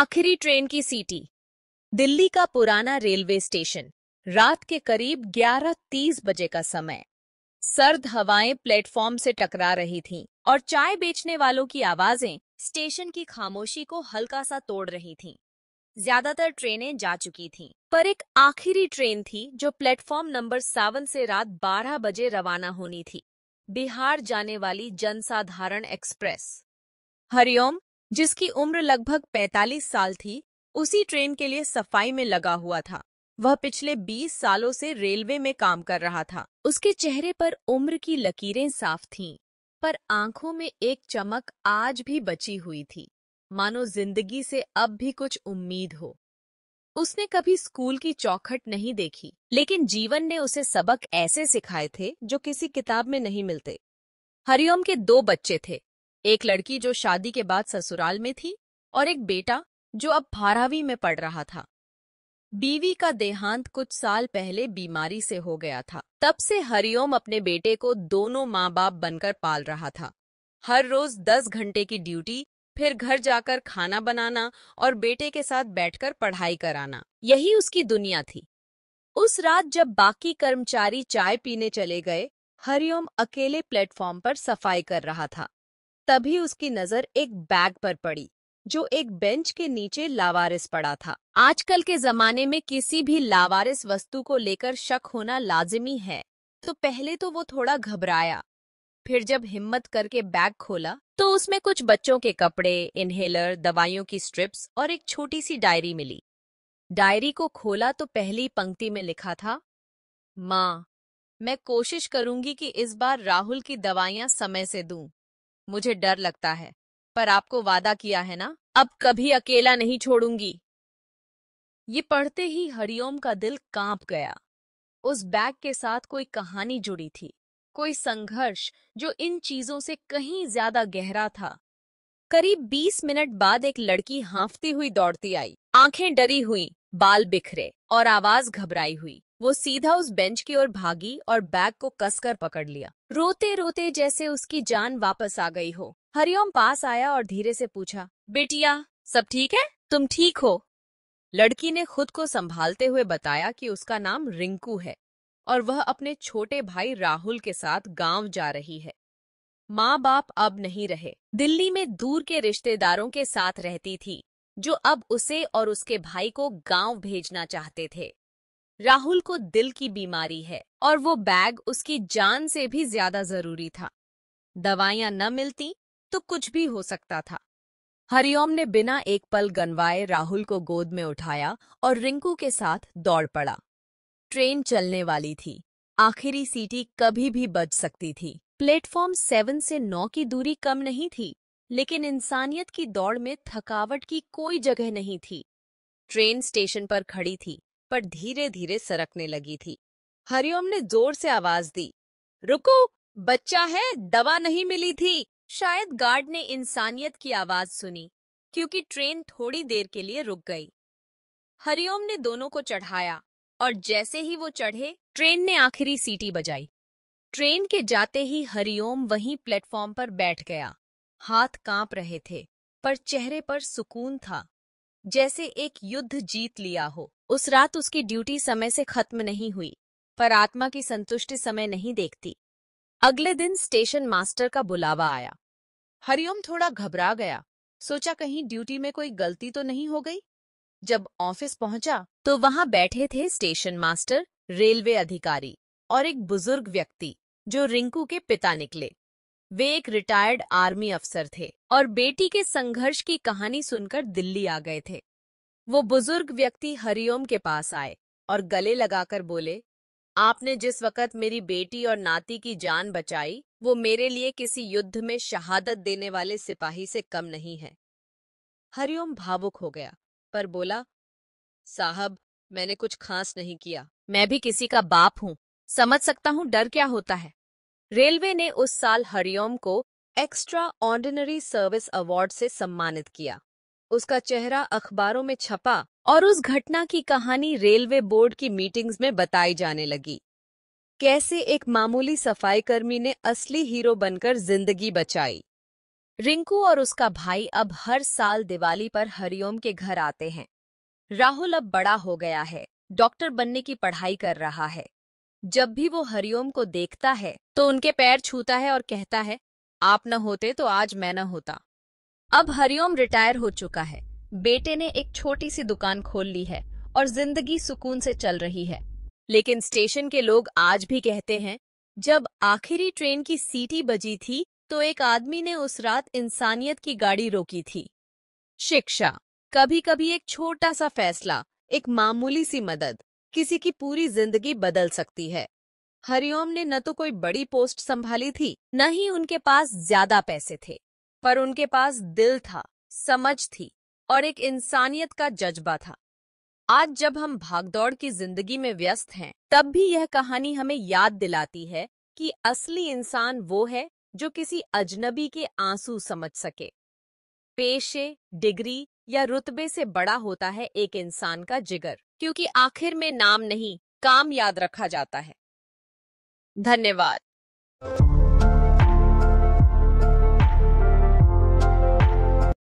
आखिरी ट्रेन की सीटी। दिल्ली का पुराना रेलवे स्टेशन। रात के करीब 11:30 बजे का समय। सर्द हवाएं प्लेटफॉर्म से टकरा रही थीं और चाय बेचने वालों की आवाजें स्टेशन की खामोशी को हल्का सा तोड़ रही थीं। ज्यादातर ट्रेनें जा चुकी थीं, पर एक आखिरी ट्रेन थी जो प्लेटफॉर्म नंबर 7 से रात 12 बजे रवाना होनी थी। बिहार जाने वाली जनसाधारण एक्सप्रेस। हरिओम, जिसकी उम्र लगभग 45 साल थी, उसी ट्रेन के लिए सफाई में लगा हुआ था। वह पिछले 20 सालों से रेलवे में काम कर रहा था। उसके चेहरे पर उम्र की लकीरें साफ थीं, पर आंखों में एक चमक आज भी बची हुई थी, मानो जिंदगी से अब भी कुछ उम्मीद हो। उसने कभी स्कूल की चौखट नहीं देखी, लेकिन जीवन ने उसे सबक ऐसे सिखाए थे जो किसी किताब में नहीं मिलते। हरिओम के 2 बच्चे थे, एक लड़की जो शादी के बाद ससुराल में थी और एक बेटा जो अब 12वीं में पढ़ रहा था। बीवी का देहांत कुछ साल पहले बीमारी से हो गया था। तब से हरिओम अपने बेटे को दोनों माँ बाप बनकर पाल रहा था। हर रोज 10 घंटे की ड्यूटी, फिर घर जाकर खाना बनाना और बेटे के साथ बैठकर पढ़ाई कराना, यही उसकी दुनिया थी। उस रात जब बाकी कर्मचारी चाय पीने चले गए, हरिओम अकेले प्लेटफॉर्म पर सफाई कर रहा था। तभी उसकी नजर एक बैग पर पड़ी जो एक बेंच के नीचे लावारिस पड़ा था। आजकल के जमाने में किसी भी लावारिस वस्तु को लेकर शक होना लाजिमी है, तो पहले तो वो थोड़ा घबराया। फिर जब हिम्मत करके बैग खोला तो उसमें कुछ बच्चों के कपड़े, इनहेलर, दवाइयों की स्ट्रिप्स और एक छोटी सी डायरी मिली। डायरी को खोला तो पहली पंक्ति में लिखा था, माँ, मैं कोशिश करूंगी कि इस बार राहुल की दवाइयां समय से दूं। मुझे डर लगता है, पर आपको वादा किया है ना, अब कभी अकेला नहीं छोड़ूंगी। ये पढ़ते ही हरिओम का दिल कांप गया। उस बैग के साथ कोई कहानी जुड़ी थी, कोई संघर्ष जो इन चीजों से कहीं ज्यादा गहरा था। करीब 20 मिनट बाद एक लड़की हांफती हुई दौड़ती आई, आंखें डरी हुई, बाल बिखरे और आवाज घबराई हुई। वो सीधा उस बेंच की ओर भागी और बैग को कसकर पकड़ लिया, रोते रोते जैसे उसकी जान वापस आ गई हो। हरिओम पास आया और धीरे से पूछा, बेटिया, सब ठीक है? तुम ठीक हो? लड़की ने खुद को संभालते हुए बताया कि उसका नाम रिंकू है और वह अपने छोटे भाई राहुल के साथ गांव जा रही है। माँ बाप अब नहीं रहे, दिल्ली में दूर के रिश्तेदारों के साथ रहती थी, जो अब उसे और उसके भाई को गांव भेजना चाहते थे। राहुल को दिल की बीमारी है और वो बैग उसकी जान से भी ज्यादा जरूरी था। दवाइयां न मिलती तो कुछ भी हो सकता था। हरिओम ने बिना एक पल गंवाए राहुल को गोद में उठाया और रिंकू के साथ दौड़ पड़ा। ट्रेन चलने वाली थी, आखिरी सीटी कभी भी बच सकती थी। प्लेटफॉर्म 7 से 9 की दूरी कम नहीं थी, लेकिन इंसानियत की दौड़ में थकावट की कोई जगह नहीं थी। ट्रेन स्टेशन पर खड़ी थी, पर धीरे धीरे सरकने लगी थी। हरिओम ने जोर से आवाज दी, रुको, बच्चा है, दवा नहीं मिली थी। शायद गार्ड ने इंसानियत की आवाज सुनी, क्योंकि ट्रेन थोड़ी देर के लिए रुक गई। हरिओम ने दोनों को चढ़ाया और जैसे ही वो चढ़े, ट्रेन ने आखिरी सीटी बजाई। ट्रेन के जाते ही हरिओम वहीं प्लेटफॉर्म पर बैठ गया। हाथ कांप रहे थे, पर चेहरे पर सुकून था, जैसे एक युद्ध जीत लिया हो। उस रात उसकी ड्यूटी समय से खत्म नहीं हुई, पर आत्मा की संतुष्टि समय नहीं देखती। अगले दिन स्टेशन मास्टर का बुलावा आया। हरिओम थोड़ा घबरा गया, सोचा कहीं ड्यूटी में कोई गलती तो नहीं हो गई। जब ऑफिस पहुंचा तो वहां बैठे थे स्टेशन मास्टर, रेलवे अधिकारी और एक बुजुर्ग व्यक्ति जो रिंकू के पिता निकले। वे एक रिटायर्ड आर्मी अफसर थे और बेटी के संघर्ष की कहानी सुनकर दिल्ली आ गए थे। वो बुजुर्ग व्यक्ति हरिओम के पास आए और गले लगाकर बोले, आपने जिस वक्त मेरी बेटी और नाती की जान बचाई, वो मेरे लिए किसी युद्ध में शहादत देने वाले सिपाही से कम नहीं है। हरिओम भावुक हो गया, पर बोला, साहब, मैंने कुछ खास नहीं किया। मैं भी किसी का बाप हूँ, समझ सकता हूँ डर क्या होता है। रेलवे ने उस साल हरिओम को एक्स्ट्रा ऑर्डिनरी सर्विस अवार्ड से सम्मानित किया। उसका चेहरा अखबारों में छपा और उस घटना की कहानी रेलवे बोर्ड की मीटिंग्स में बताई जाने लगी। कैसे एक मामूली सफाई कर्मी ने असली हीरो बनकर जिंदगी बचाई। रिंकू और उसका भाई अब हर साल दिवाली पर हरिओम के घर आते हैं। राहुल अब बड़ा हो गया है, डॉक्टर बनने की पढ़ाई कर रहा है। जब भी वो हरिओम को देखता है तो उनके पैर छूता है और कहता है, आप न होते तो आज मैं न होता। अब हरिओम रिटायर हो चुका है। बेटे ने एक छोटी सी दुकान खोल ली है और जिंदगी सुकून से चल रही है। लेकिन स्टेशन के लोग आज भी कहते हैं, जब आखिरी ट्रेन की सीटी बजी थी तो एक आदमी ने उस रात इंसानियत की गाड़ी रोकी थी। शिक्षा। कभी कभी एक छोटा सा फैसला, एक मामूली सी मदद किसी की पूरी जिंदगी बदल सकती है। हरिओम ने न तो कोई बड़ी पोस्ट संभाली थी, न ही उनके पास ज्यादा पैसे थे, पर उनके पास दिल था, समझ थी और एक इंसानियत का जज्बा था। आज जब हम भागदौड़ की जिंदगी में व्यस्त हैं, तब भी यह कहानी हमें याद दिलाती है कि असली इंसान वो है जो किसी अजनबी के आंसू समझ सके। पेशे, डिग्री या रुतबे से बड़ा होता है एक इंसान का जिगर, क्योंकि आखिर में नाम नहीं, काम याद रखा जाता है। धन्यवाद।